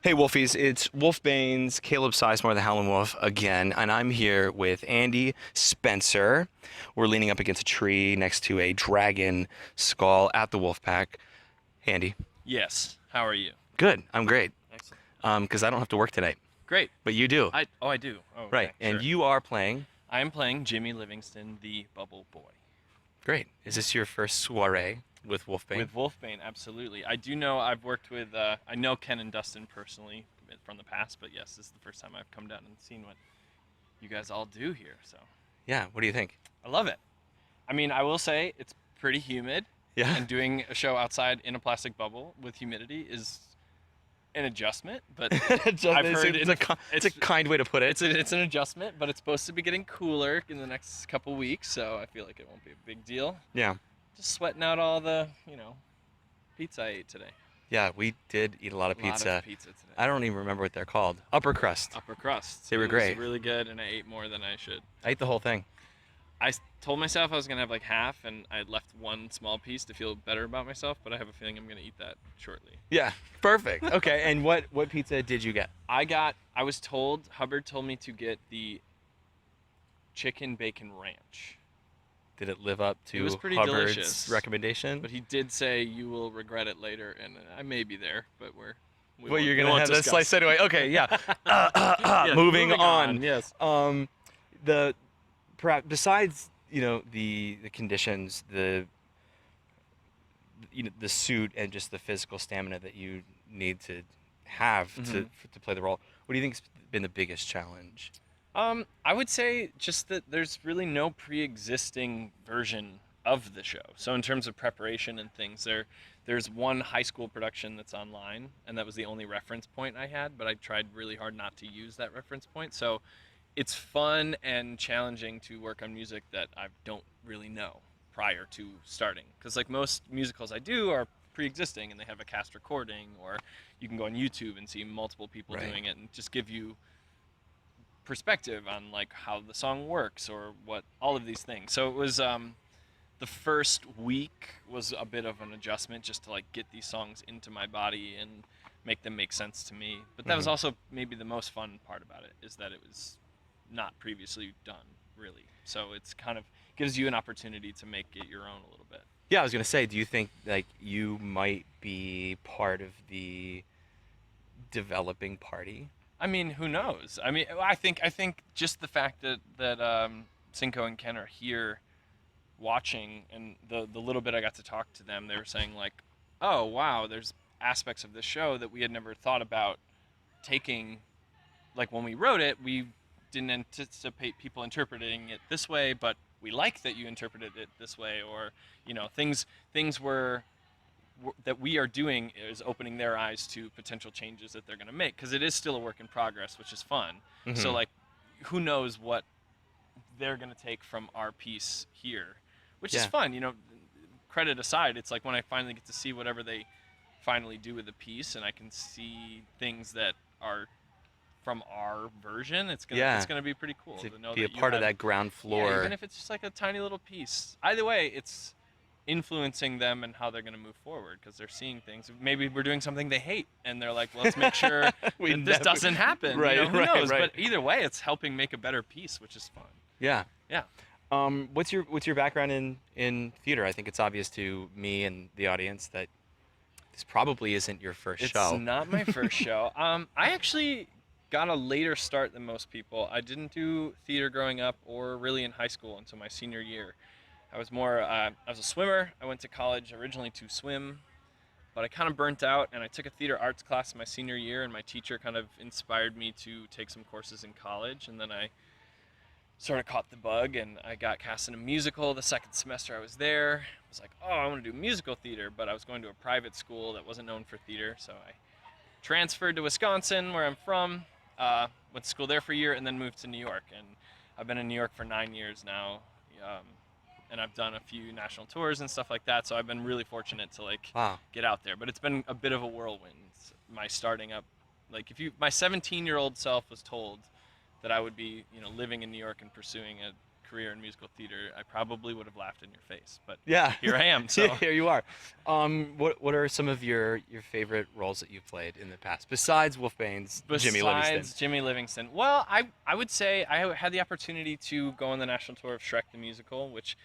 Hey Wolfies, it's Wolfbane's Caleb Sizemore, the Howlin' Wolf again, and I'm here with Andy Spencer. We're leaning up against a tree next to a dragon skull at the Wolfpack. Hey Andy. Yes. How are you? Good, I'm great. Excellent. Because I don't have to work tonight, Great. but you do. I do. Oh, Right, okay. and Sure. you are playing. I am playing Jimmy Livingston, the Bubble Boy. Great. Is this your first soiree with Wolfbane? With Wolfbane, absolutely. I do know I've worked with I know Ken and Dustin personally from the past, but yes, this is the first time I've come down and seen what you guys all do here. So Yeah, what do you think? I love it. I mean, I will say it's pretty humid, Yeah. and doing a show outside in a plastic bubble with humidity is an adjustment, but I've heard it's a kind way to put it. it's an adjustment, but it's supposed to be getting cooler in the next couple weeks, so I feel like it won't be a big deal. Yeah. Just sweating out all the, pizza I ate today. Yeah, we did eat a lot of A lot pizza. of pizza today. I don't even remember what they're called. Upper crust. Upper crust. They were It great. was really good, and I ate more than I should. I ate the whole thing. Told myself I was gonna have like half, and I left one small piece to feel better about myself. But I have a feeling I'm gonna eat that shortly. Yeah, perfect. Okay, and what pizza did you get? I was told Hubbard told me to get the chicken bacon ranch. Did it live up to It was pretty Hubbard's delicious. recommendation? But he did say you will regret it later, and I may be there, but Well, you're gonna have that slice anyway. Okay, yeah. Yeah, Moving on. Yes. The perhaps besides the conditions, the suit and just the physical stamina that you need to have to play the role. What do you think's been the biggest challenge? I would say just that there's really no pre-existing version of the show. So in terms of preparation and things, there's one high school production that's online, and that was the only reference point I had. But I tried really hard not to use that reference point. So it's fun and challenging to work on music that I don't really know prior to starting, because like most musicals I do are pre-existing and they have a cast recording, or you can go on YouTube and see multiple people Right. doing it and just give you perspective on like how the song works or what all of these things. So it was the first week was a bit of an adjustment just to like get these songs into my body and make them make sense to me. But that was also maybe the most fun part about it, is that it was not previously done really. So it's kind of gives you an opportunity to make it your own a little bit. Yeah, I was gonna say, do you think like you might be part of the developing party? I mean, who knows? I mean, I think just the fact that Cinco and Ken are here watching, and the little bit I got to talk to them, they were saying like, "Oh, wow, there's aspects of this show that we had never thought about taking. Like when we wrote it, we didn't anticipate people interpreting it this way, but we like that you interpreted it this way, or things were that we are doing is opening their eyes to potential changes that they're going to make, because it is still a work in progress, which is fun. So like, who knows what they're going to take from our piece here, which is Yeah. fun. Credit aside, it's like when I finally get to see whatever they finally do with the piece, and I can see things that are from our version. It's gonna be pretty cool To to know be a that you part of have- that ground Yeah, floor. even if it's just like a tiny little piece. Either way, it's influencing them and how they're going to move forward, because they're seeing things. Maybe we're doing something they hate, and they're like, well, let's make sure We that this never- doesn't happen. Right, Who right, knows? right. But either way, it's helping make a better piece, which is fun. Yeah. Yeah. What's your background in theater? I think it's obvious to me and the audience that this probably isn't your first It's show. not my first show. I actually got a later start than most people. I didn't do theater growing up or really in high school until my senior year. I was a swimmer. I went to college originally to swim, but I kind of burnt out, and I took a theater arts class my senior year, and my teacher kind of inspired me to take some courses in college, and then I sort of caught the bug, and I got cast in a musical the second semester I was there. I was like, oh, I want to do musical theater, but I was going to a private school that wasn't known for theater, so I transferred to Wisconsin, where I'm from, went to school there for a year, and then moved to New York. And I've been in New York for 9 years now, and I've done a few national tours and stuff like that, so I've been really fortunate to like Wow. get out there. But it's been a bit of a whirlwind. My starting up, like my 17-year-old self was told that I would be, living in New York and pursuing a career in musical theater, I probably would have laughed in your face. But Yeah. here I am. So Here you are. What are some of your favorite roles that you've played in the past besides Wolfbane's Jimmy Livingston? besides Jimmy Livingston, well, I would say I had the opportunity to go on the national tour of Shrek the Musical, which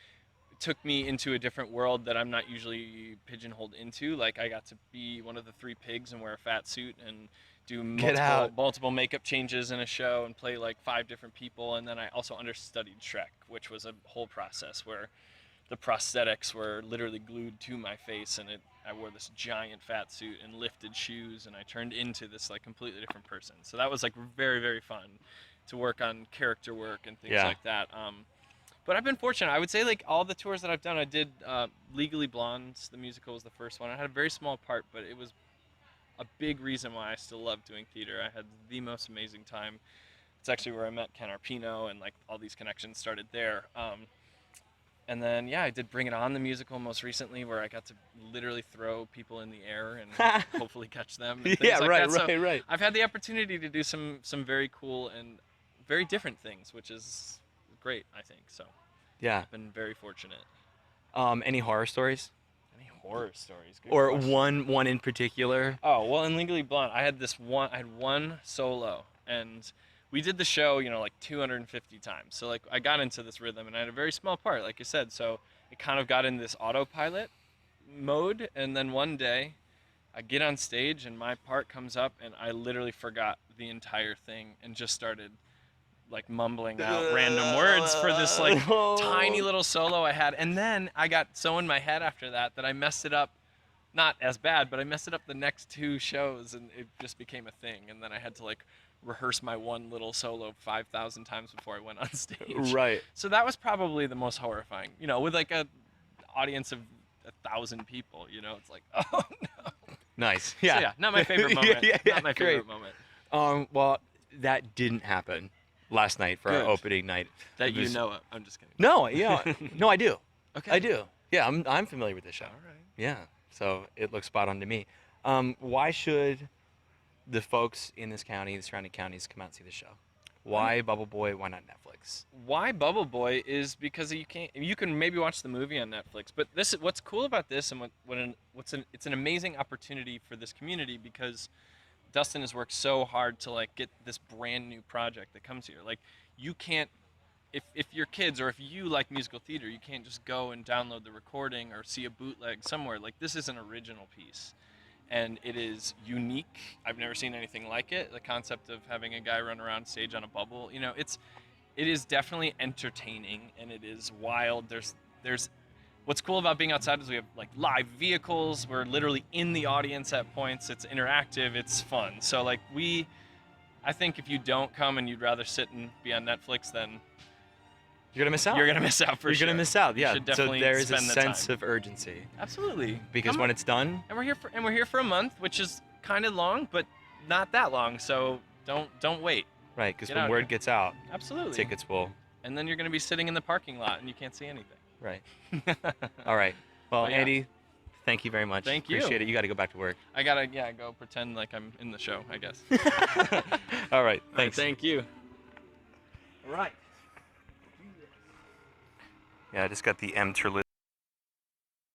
took me into a different world that I'm not usually pigeonholed into. Like I got to be one of the three pigs and wear a fat suit and do Get out. multiple makeup changes in a show and play like 5 different people. And then I also understudied Shrek, which was a whole process where the prosthetics were literally glued to my face, and I wore this giant fat suit and lifted shoes, and I turned into this like completely different person. So that was like very, very fun to work on character work and things Yeah. like that. But I've been fortunate. I would say like all the tours that I've done, I did Legally Blonde, the musical was the first one. I had a very small part, but it was a big reason why I still love doing theater. I had the most amazing time. It's actually where I met Ken Arpino, and like all these connections started there. And then yeah, I did Bring It On, the musical, most recently, where I got to literally throw people in the air and hopefully catch them. And Yeah, things like right, that. So right. I've had the opportunity to do some very cool and very different things, which is great, I think. So Yeah. I've been very fortunate. Any horror stories? Any horror stories? Good Or question. one in particular? Oh, well, in Legally Blonde, I had one solo, and we did the show, like 250 times. So like I got into this rhythm, and I had a very small part, like you said. So it kind of got in this autopilot mode, and then one day I get on stage and my part comes up, and I literally forgot the entire thing and just started like mumbling out random words for this like tiny little solo I had. And then I got so in my head after that I messed it up. Not as bad, but I messed it up the next 2 shows, and it just became a thing. And then I had to like rehearse my one little solo 5,000 times before I went on stage. Right. So that was probably the most horrifying. With like a audience of 1,000 people. It's like, oh no. Nice. So, Yeah. yeah, not my favorite moment. Yeah, Not my great. favorite moment. Well, that didn't happen last night for our Good. opening night. That It you was- know it. I'm just kidding. No, yeah, no, I do. Okay. I do. Yeah, I'm familiar with this show. All right. Yeah, so it looks spot on to me. Why should the folks in this county, the surrounding counties, come out and see the show? Why Bubble Boy? Why not Netflix? Why Bubble Boy is because you can maybe watch the movie on Netflix, but what's cool about this, and it's an amazing opportunity for this community, because Dustin has worked so hard to like get this brand new project that comes here. Like you can't, if your kids or if you like musical theater, you can't just go and download the recording or see a bootleg somewhere. Like this is an original piece, and it is unique. I've never seen anything like it. The concept of having a guy run around stage on a bubble, it is definitely entertaining, and it is wild. There's what's cool about being outside is we have like live vehicles. We're literally in the audience at points. It's interactive. It's fun. So like I think if you don't come and you'd rather sit and be on Netflix, then You're gonna miss out. you're gonna miss out for You're sure. gonna miss out. You Yeah. should So definitely there is a spend the sense time. of urgency Absolutely. because Come when on. it's done, and we're here for a month, which is kind of long, but not that long. So don't wait. right? Because Get when out word here. gets out, Absolutely. tickets will. And then you're gonna be sitting in the parking lot and you can't see anything. Right. All right. Well, But yeah. Andy, thank you very much. Thank you. Appreciate it. You got to go back to work. I gotta go pretend like I'm in the show, I guess. All right. All right, Thanks. thank you. All right. Yeah, I just got the M.